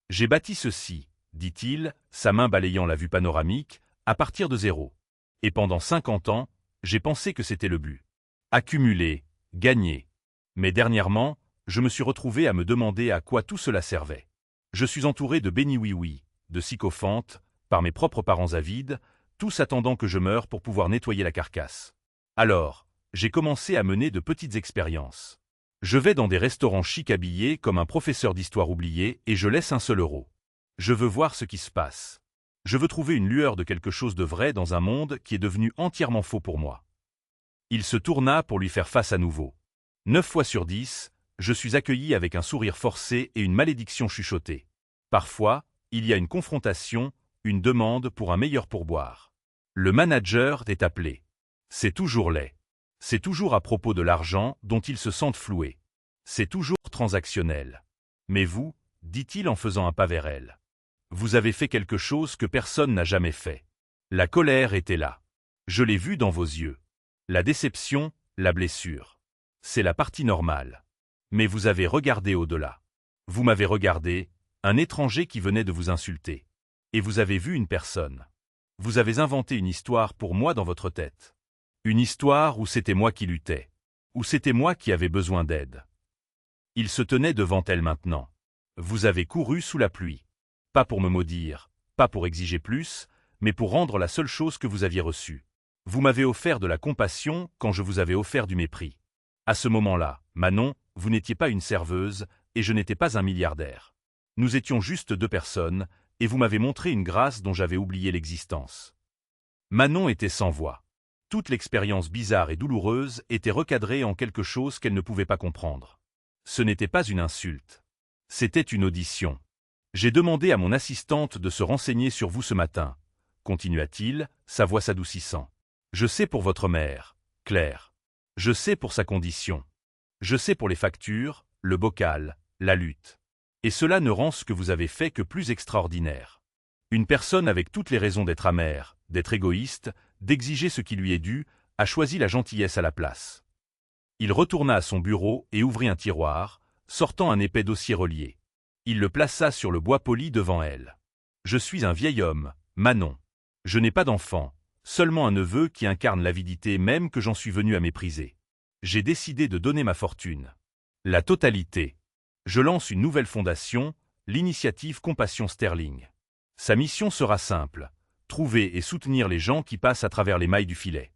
Speaker 1: J'ai bâti ceci, dit-il, sa main balayant la vue panoramique, à partir de zéro. Et pendant 50 ans, j'ai pensé que c'était le but. Accumuler, gagner. Mais dernièrement, je me suis retrouvé à me demander à quoi tout cela servait. Je suis entouré de béni-oui-oui, de sycophantes, par mes propres parents avides, tous attendant que je meure pour pouvoir nettoyer la carcasse. Alors, j'ai commencé à mener de petites expériences. Je vais dans des restaurants chic habillés comme un professeur d'histoire oublié et je laisse 1 seul euro. Je veux voir ce qui se passe. Je veux trouver une lueur de quelque chose de vrai dans un monde qui est devenu entièrement faux pour moi. » Il se tourna pour lui faire face à nouveau. 9 fois sur 10, je suis accueilli avec un sourire forcé et une malédiction chuchotée. Parfois, il y a une confrontation, une demande pour un meilleur pourboire. Le manager est appelé. C'est toujours laid. C'est toujours à propos de l'argent dont ils se sentent floués. C'est toujours transactionnel. Mais vous, dit-il en faisant un pas vers elle, vous avez fait quelque chose que personne n'a jamais fait. La colère était là. Je l'ai vu dans vos yeux. La déception, la blessure. C'est la partie normale. Mais vous avez regardé au-delà. Vous m'avez regardé, un étranger qui venait de vous insulter. Et vous avez vu une personne. Vous avez inventé une histoire pour moi dans votre tête. Une histoire où c'était moi qui luttais. Où c'était moi qui avais besoin d'aide. Il se tenait devant elle maintenant. Vous avez couru sous la pluie. Pas pour me maudire, pas pour exiger plus, mais pour rendre la seule chose que vous aviez reçue. Vous m'avez offert de la compassion quand je vous avais offert du mépris. À ce moment-là, Manon, vous n'étiez pas une serveuse, et je n'étais pas un milliardaire. Nous étions juste 2 personnes, et vous m'avez montré une grâce dont j'avais oublié l'existence. Manon était sans voix. Toute l'expérience bizarre et douloureuse était recadrée en quelque chose qu'elle ne pouvait pas comprendre. Ce n'était pas une insulte. C'était une audition. J'ai demandé à mon assistante de se renseigner sur vous ce matin, continua-t-il, sa voix s'adoucissant. Je sais pour votre mère, Claire. Je sais pour sa condition. Je sais pour les factures, le bocal, la lutte. Et cela ne rend ce que vous avez fait que plus extraordinaire. Une personne avec toutes les raisons d'être amère, d'être égoïste, d'exiger ce qui lui est dû, a choisi la gentillesse à la place. Il retourna à son bureau et ouvrit un tiroir, sortant un épais dossier relié. Il le plaça sur le bois poli devant elle. « Je suis un vieil homme, Manon. Je n'ai pas d'enfant, seulement un neveu qui incarne l'avidité même que j'en suis venu à mépriser. J'ai décidé de donner ma fortune. La totalité. Je lance une nouvelle fondation, l'initiative Compassion Sterling. Sa mission sera simple, trouver et soutenir les gens qui passent à travers les mailles du filet.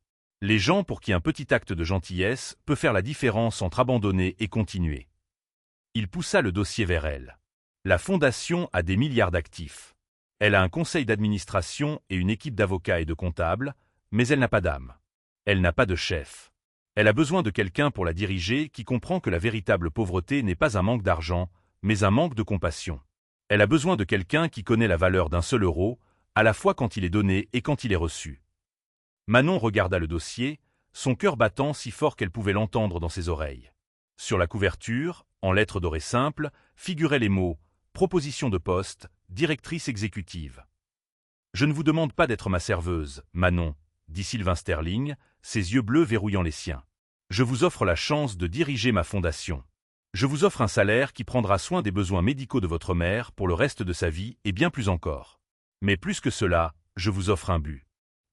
Speaker 1: Les gens pour qui un petit acte de gentillesse peut faire la différence entre abandonner et continuer. Il poussa le dossier vers elle. La fondation a des milliards d'actifs. Elle a un conseil d'administration et une équipe d'avocats et de comptables, mais elle n'a pas d'âme. Elle n'a pas de chef. Elle a besoin de quelqu'un pour la diriger qui comprend que la véritable pauvreté n'est pas un manque d'argent, mais un manque de compassion. Elle a besoin de quelqu'un qui connaît la valeur d'un seul euro, à la fois quand il est donné et quand il est reçu. Manon regarda le dossier, son cœur battant si fort qu'elle pouvait l'entendre dans ses oreilles. Sur la couverture, en lettres dorées simples, figuraient les mots « Proposition de poste, directrice exécutive ». « Je ne vous demande pas d'être ma serveuse, Manon », dit Sylvain Sterling, ses yeux bleus verrouillant les siens. « Je vous offre la chance de diriger ma fondation. Je vous offre un salaire qui prendra soin des besoins médicaux de votre mère pour le reste de sa vie et bien plus encore. Mais plus que cela, je vous offre un but.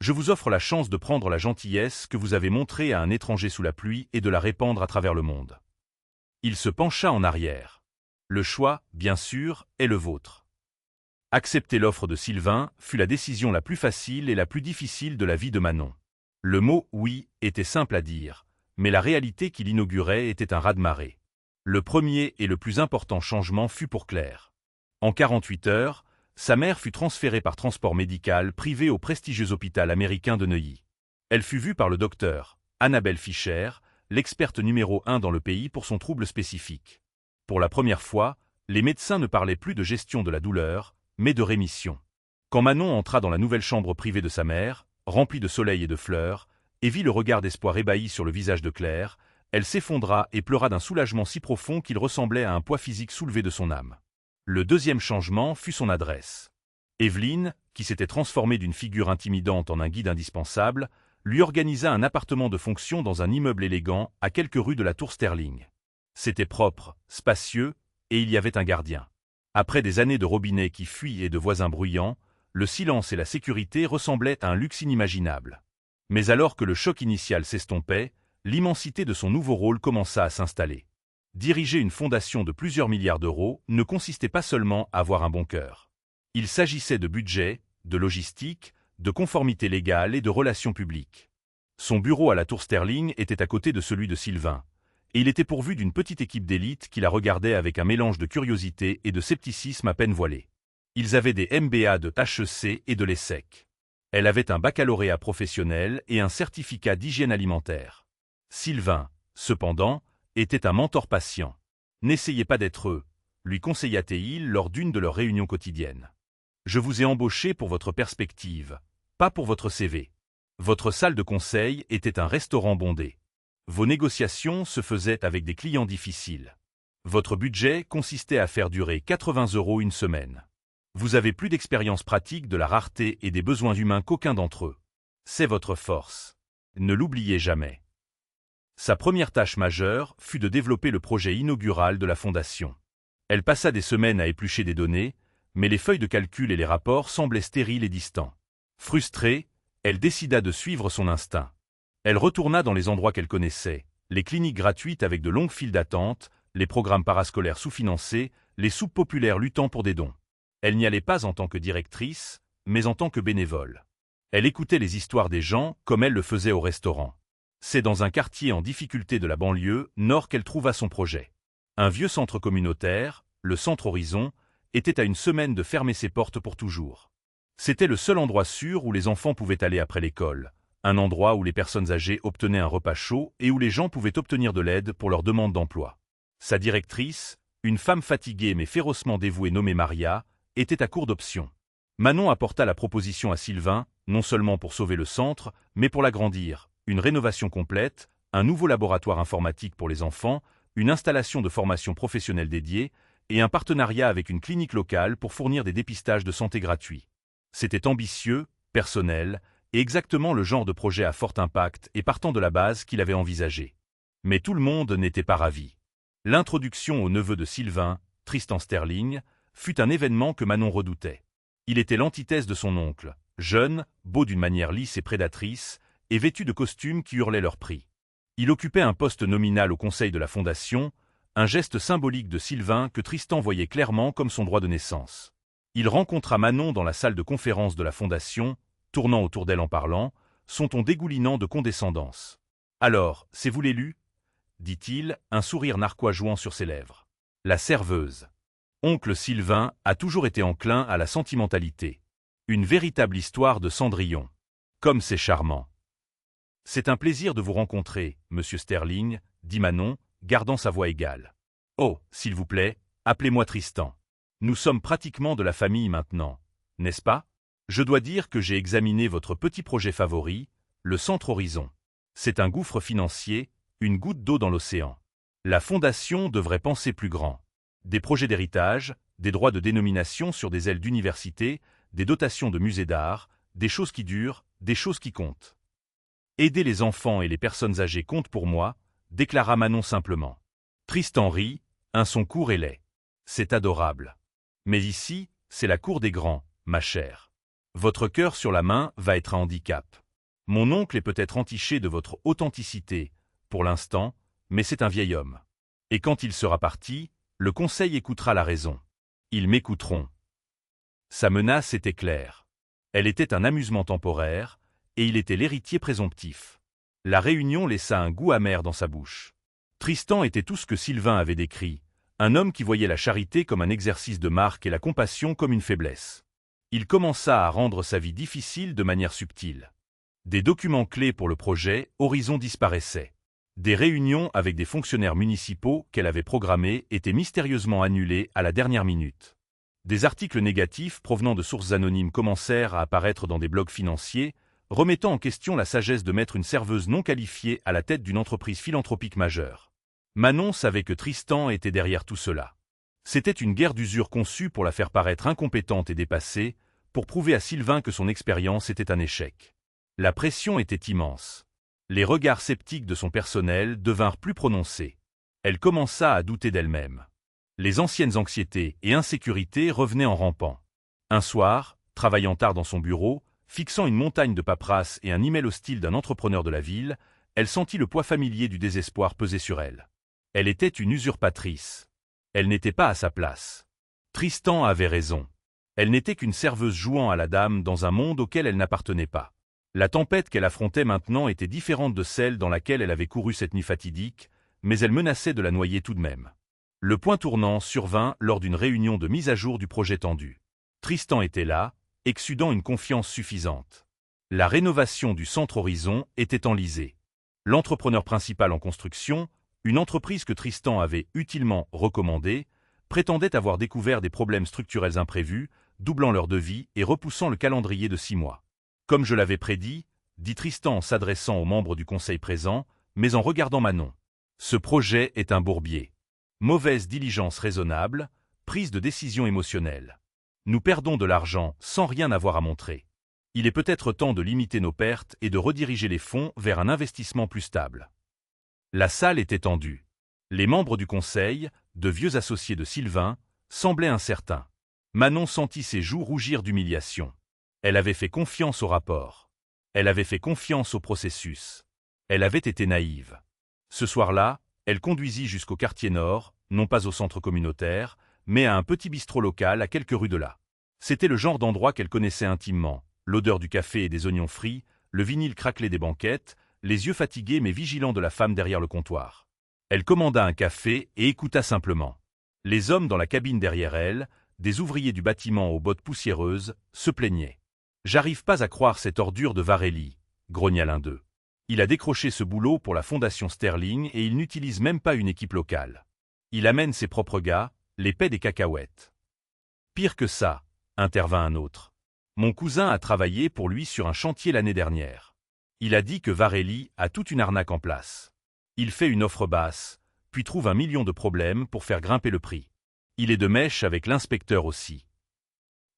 Speaker 1: Je vous offre la chance de prendre la gentillesse que vous avez montrée à un étranger sous la pluie et de la répandre à travers le monde. » Il se pencha en arrière. Le choix, bien sûr, est le vôtre. Accepter l'offre de Sylvain fut la décision la plus facile et la plus difficile de la vie de Manon. Le mot « oui » était simple à dire, mais la réalité qu'il inaugurait était un raz-de-marée. Le premier et le plus important changement fut pour Claire. En 48 heures, sa mère fut transférée par transport médical privé au prestigieux hôpital américain de Neuilly. Elle fut vue par le docteur Annabelle Fischer, l'experte numéro 1 dans le pays pour son trouble spécifique. Pour la première fois, les médecins ne parlaient plus de gestion de la douleur, mais de rémission. Quand Manon entra dans la nouvelle chambre privée de sa mère, remplie de soleil et de fleurs, et vit le regard d'espoir ébahi sur le visage de Claire, elle s'effondra et pleura d'un soulagement si profond qu'il ressemblait à un poids physique soulevé de son âme. Le deuxième changement fut son adresse. Évelyne, qui s'était transformée d'une figure intimidante en un guide indispensable, lui organisa un appartement de fonction dans un immeuble élégant à quelques rues de la Tour Sterling. C'était propre, spacieux, et il y avait un gardien. Après des années de robinets qui fuient et de voisins bruyants, le silence et la sécurité ressemblaient à un luxe inimaginable. Mais alors que le choc initial s'estompait, l'immensité de son nouveau rôle commença à s'installer. Diriger une fondation de plusieurs milliards d'euros ne consistait pas seulement à avoir un bon cœur. Il s'agissait de budget, de logistique, de conformité légale et de relations publiques. Son bureau à la Tour Sterling était à côté de celui de Sylvain, et il était pourvu d'une petite équipe d'élite qui la regardait avec un mélange de curiosité et de scepticisme à peine voilé. Ils avaient des MBA de HEC et de l'ESSEC. Elle avait un baccalauréat professionnel et un certificat d'hygiène alimentaire. Sylvain, cependant, était un mentor patient. « N'essayez pas d'être eux », lui conseilla-t-il lors d'une de leurs réunions quotidiennes. « Je vous ai embauché pour votre perspective, pas pour votre CV. Votre salle de conseil était un restaurant bondé. Vos négociations se faisaient avec des clients difficiles. Votre budget consistait à faire durer 80 € une semaine. Vous avez plus d'expérience pratique de la rareté et des besoins humains qu'aucun d'entre eux. C'est votre force. Ne l'oubliez jamais. » Sa première tâche majeure fut de développer le projet inaugural de la fondation. Elle passa des semaines à éplucher des données, mais les feuilles de calcul et les rapports semblaient stériles et distants. Frustrée, elle décida de suivre son instinct. Elle retourna dans les endroits qu'elle connaissait, les cliniques gratuites avec de longues files d'attente, les programmes parascolaires sous-financés, les soupes populaires luttant pour des dons. Elle n'y allait pas en tant que directrice, mais en tant que bénévole. Elle écoutait les histoires des gens comme elle le faisait au restaurant. C'est dans un quartier en difficulté de la banlieue nord qu'elle trouva son projet. Un vieux centre communautaire, le Centre Horizon, était à une semaine de fermer ses portes pour toujours. C'était le seul endroit sûr où les enfants pouvaient aller après l'école, un endroit où les personnes âgées obtenaient un repas chaud et où les gens pouvaient obtenir de l'aide pour leur demande d'emploi. Sa directrice, une femme fatiguée mais férocement dévouée nommée Maria, était à court d'options. Manon apporta la proposition à Sylvain, non seulement pour sauver le centre, mais pour l'agrandir. Une rénovation complète, un nouveau laboratoire informatique pour les enfants, une installation de formation professionnelle dédiée et un partenariat avec une clinique locale pour fournir des dépistages de santé gratuits. C'était ambitieux, personnel et exactement le genre de projet à fort impact et partant de la base qu'il avait envisagé. Mais tout le monde n'était pas ravi. L'introduction au neveu de Sylvain, Tristan Sterling, fut un événement que Manon redoutait. Il était l'antithèse de son oncle, jeune, beau d'une manière lisse et prédatrice, et vêtu de costumes qui hurlaient leur prix. Il occupait un poste nominal au conseil de la fondation, un geste symbolique de Sylvain que Tristan voyait clairement comme son droit de naissance. Il rencontra Manon dans la salle de conférence de la fondation, tournant autour d'elle en parlant, son ton dégoulinant de condescendance. « Alors, c'est vous l'élu » dit-il, un sourire narquois jouant sur ses lèvres. La serveuse. Oncle Sylvain a toujours été enclin à la sentimentalité. Une véritable histoire de Cendrillon. Comme c'est charmant. C'est un plaisir de vous rencontrer, monsieur Sterling, dit Manon, gardant sa voix égale. Oh, s'il vous plaît, appelez-moi Tristan. Nous sommes pratiquement de la famille maintenant, n'est-ce pas? Je dois dire que j'ai examiné votre petit projet favori, le Centre Horizon. C'est un gouffre financier, une goutte d'eau dans l'océan. La fondation devrait penser plus grand. Des projets d'héritage, des droits de dénomination sur des ailes d'université, des dotations de musées d'art, des choses qui durent, des choses qui comptent. Aider les enfants et les personnes âgées compte pour moi, déclara Manon simplement. Tristan rit, un son court et laid. C'est adorable. Mais ici, c'est la cour des grands, ma chère. Votre cœur sur la main va être un handicap. Mon oncle est peut-être entiché de votre authenticité, pour l'instant, mais c'est un vieil homme. Et quand il sera parti, le conseil écoutera la raison. Ils m'écouteront. Sa menace était claire. Elle était un amusement temporaire, et il était l'héritier présomptif. La réunion laissa un goût amer dans sa bouche. Tristan était tout ce que Sylvain avait décrit, un homme qui voyait la charité comme un exercice de marque et la compassion comme une faiblesse. Il commença à rendre sa vie difficile de manière subtile. Des documents clés pour le projet, Horizon disparaissaient. Des réunions avec des fonctionnaires municipaux qu'elle avait programmées étaient mystérieusement annulées à la dernière minute. Des articles négatifs provenant de sources anonymes commencèrent à apparaître dans des blogs financiers, remettant en question la sagesse de mettre une serveuse non qualifiée à la tête d'une entreprise philanthropique majeure. Manon savait que Tristan était derrière tout cela. C'était une guerre d'usure conçue pour la faire paraître incompétente et dépassée, pour prouver à Sylvain que son expérience était un échec. La pression était immense. Les regards sceptiques de son personnel devinrent plus prononcés. Elle commença à douter d'elle-même. Les anciennes anxiétés et insécurités revenaient en rampant. Un soir, travaillant tard dans son bureau, fixant une montagne de paperasse et un email hostile d'un entrepreneur de la ville, elle sentit le poids familier du désespoir peser sur elle. Elle était une usurpatrice. Elle n'était pas à sa place. Tristan avait raison. Elle n'était qu'une serveuse jouant à la dame dans un monde auquel elle n'appartenait pas. La tempête qu'elle affrontait maintenant était différente de celle dans laquelle elle avait couru cette nuit fatidique, mais elle menaçait de la noyer tout de même. Le point tournant survint lors d'une réunion de mise à jour du projet tendu. Tristan était là, exsudant une confiance suffisante. La rénovation du Centre Horizon était enlisée. L'entrepreneur principal en construction, une entreprise que Tristan avait utilement recommandée, prétendait avoir découvert des problèmes structurels imprévus, doublant leur devis et repoussant le calendrier de 6 mois. Comme je l'avais prédit, dit Tristan en s'adressant aux membres du conseil présent, mais en regardant Manon. Ce projet est un bourbier. Mauvaise diligence raisonnable, prise de décision émotionnelle. Nous perdons de l'argent sans rien avoir à montrer. Il est peut-être temps de limiter nos pertes et de rediriger les fonds vers un investissement plus stable. La salle était tendue. Les membres du conseil, de vieux associés de Sylvain, semblaient incertains. Manon sentit ses joues rougir d'humiliation. Elle avait fait confiance au rapport. Elle avait fait confiance au processus. Elle avait été naïve. Ce soir-là, elle conduisit jusqu'au quartier nord, non pas au centre communautaire, mais à un petit bistrot local à quelques rues de là. C'était le genre d'endroit qu'elle connaissait intimement, l'odeur du café et des oignons frits, le vinyle craquelé des banquettes, les yeux fatigués mais vigilants de la femme derrière le comptoir. Elle commanda un café et écouta simplement. Les hommes dans la cabine derrière elle, des ouvriers du bâtiment aux bottes poussiéreuses, se plaignaient. « J'arrive pas à croire cette ordure de Varelli », grogna l'un d'eux. Il a décroché ce boulot pour la fondation Sterling et il n'utilise même pas une équipe locale. Il amène ses propres gars, les paie des cacahuètes. Pire que ça, intervint un autre. Mon cousin a travaillé pour lui sur un chantier l'année dernière. Il a dit que Varelli a toute une arnaque en place. Il fait une offre basse, puis trouve 1 million de problèmes pour faire grimper le prix. Il est de mèche avec l'inspecteur aussi.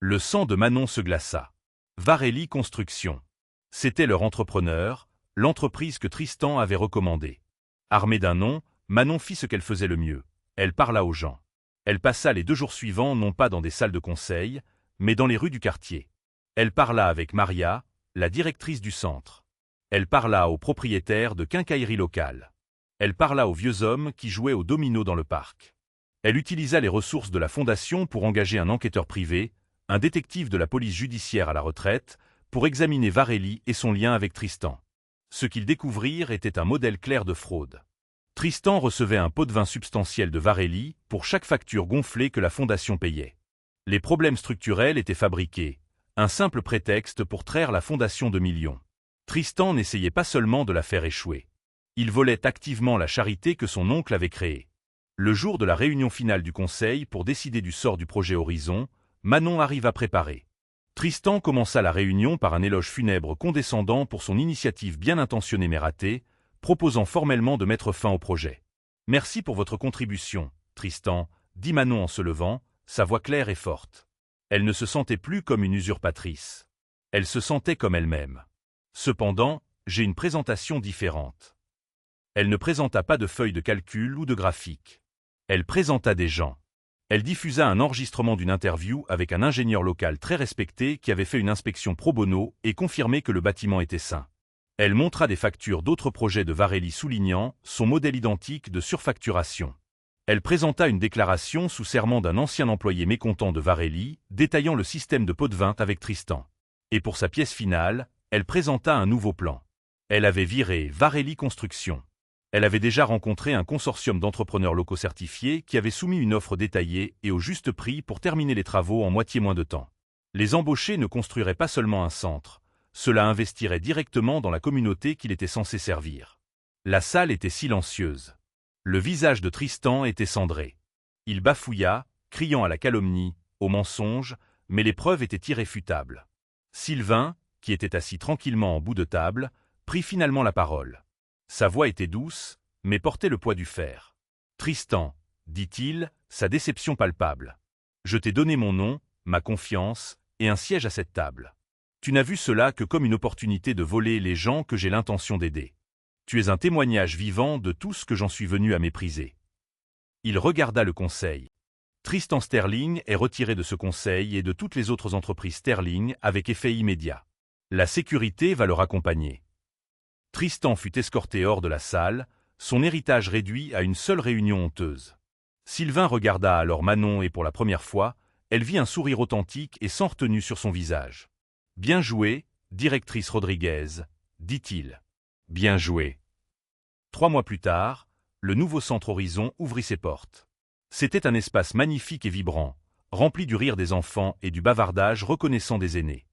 Speaker 1: Le sang de Manon se glaça. Varelli Construction. C'était leur entrepreneur, l'entreprise que Tristan avait recommandée. Armée d'un nom, Manon fit ce qu'elle faisait le mieux. Elle parla aux gens. Elle passa les 2 jours suivants non pas dans des salles de conseil, mais dans les rues du quartier. Elle parla avec Maria, la directrice du centre. Elle parla aux propriétaires de quincailleries locales. Elle parla aux vieux hommes qui jouaient au domino dans le parc. Elle utilisa les ressources de la fondation pour engager un enquêteur privé, un détective de la police judiciaire à la retraite, pour examiner Varelli et son lien avec Tristan. Ce qu'ils découvrirent était un modèle clair de fraude. Tristan recevait un pot de vin substantiel de Varelli pour chaque facture gonflée que la fondation payait. Les problèmes structurels étaient fabriqués, un simple prétexte pour traire la fondation de millions. Tristan n'essayait pas seulement de la faire échouer. Il volait activement la charité que son oncle avait créée. Le jour de la réunion finale du conseil pour décider du sort du projet Horizon, Manon arriva préparée. Tristan commença la réunion par un éloge funèbre condescendant pour son initiative bien intentionnée mais ratée, proposant formellement de mettre fin au projet. « Merci pour votre contribution, Tristan », dit Manon en se levant, sa voix claire et forte. Elle ne se sentait plus comme une usurpatrice. Elle se sentait comme elle-même. Cependant, j'ai une présentation différente. Elle ne présenta pas de feuilles de calcul ou de graphiques. Elle présenta des gens. Elle diffusa un enregistrement d'une interview avec un ingénieur local très respecté qui avait fait une inspection pro bono et confirmé que le bâtiment était sain. Elle montra des factures d'autres projets de Varelli soulignant son modèle identique de surfacturation. Elle présenta une déclaration sous serment d'un ancien employé mécontent de Varelli, détaillant le système de pot de vin avec Tristan. Et pour sa pièce finale, elle présenta un nouveau plan. Elle avait viré Varelli Construction. Elle avait déjà rencontré un consortium d'entrepreneurs locaux certifiés qui avait soumis une offre détaillée et au juste prix pour terminer les travaux en moitié moins de temps. Les embauchés ne construiraient pas seulement un centre, cela investirait directement dans la communauté qu'il était censé servir. La salle était silencieuse. Le visage de Tristan était cendré. Il bafouilla, criant à la calomnie, au mensonge, mais les preuves étaient irréfutables. Sylvain, qui était assis tranquillement en bout de table, prit finalement la parole. Sa voix était douce, mais portait le poids du fer. « Tristan, dit-il, sa déception palpable. Je t'ai donné mon nom, ma confiance, et un siège à cette table. Tu n'as vu cela que comme une opportunité de voler les gens que j'ai l'intention d'aider. Tu es un témoignage vivant de tout ce que j'en suis venu à mépriser. » Il regarda le conseil. Tristan Sterling est retiré de ce conseil et de toutes les autres entreprises Sterling avec effet immédiat. La sécurité va le raccompagner. Tristan fut escorté hors de la salle, son héritage réduit à une seule réunion honteuse. Sylvain regarda alors Manon et pour la première fois, elle vit un sourire authentique et sans retenue sur son visage. « Bien joué, directrice Rodriguez, dit-il. Bien joué. » 3 mois plus tard, le nouveau centre Horizon ouvrit ses portes. C'était un espace magnifique et vibrant, rempli du rire des enfants et du bavardage reconnaissant des aînés.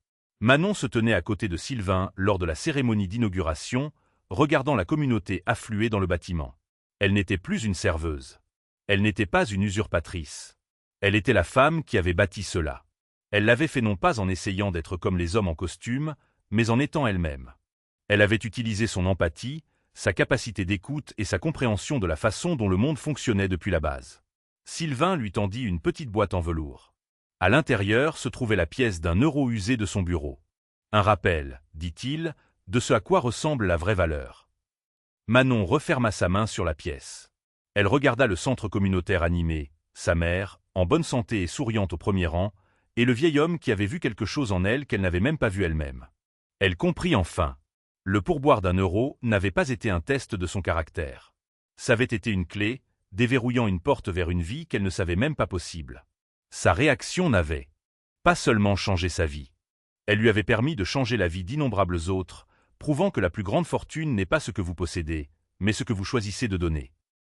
Speaker 1: Manon se tenait à côté de Sylvain lors de la cérémonie d'inauguration, regardant la communauté affluer dans le bâtiment. Elle n'était plus une serveuse. Elle n'était pas une usurpatrice. Elle était la femme qui avait bâti cela. Elle l'avait fait non pas en essayant d'être comme les hommes en costume, mais en étant elle-même. Elle avait utilisé son empathie, sa capacité d'écoute et sa compréhension de la façon dont le monde fonctionnait depuis la base. Sylvain lui tendit une petite boîte en velours. À l'intérieur se trouvait la pièce d'un euro usé de son bureau. Un rappel, dit-il, de ce à quoi ressemble la vraie valeur. Manon referma sa main sur la pièce. Elle regarda le centre communautaire animé, sa mère, en bonne santé et souriante au premier rang, et le vieil homme qui avait vu quelque chose en elle qu'elle n'avait même pas vu elle-même. Elle comprit enfin. Le pourboire d'1 euro n'avait pas été un test de son caractère. Ça avait été une clé, déverrouillant une porte vers une vie qu'elle ne savait même pas possible. Sa réaction n'avait pas seulement changé sa vie. Elle lui avait permis de changer la vie d'innombrables autres, prouvant que la plus grande fortune n'est pas ce que vous possédez, mais ce que vous choisissez de donner.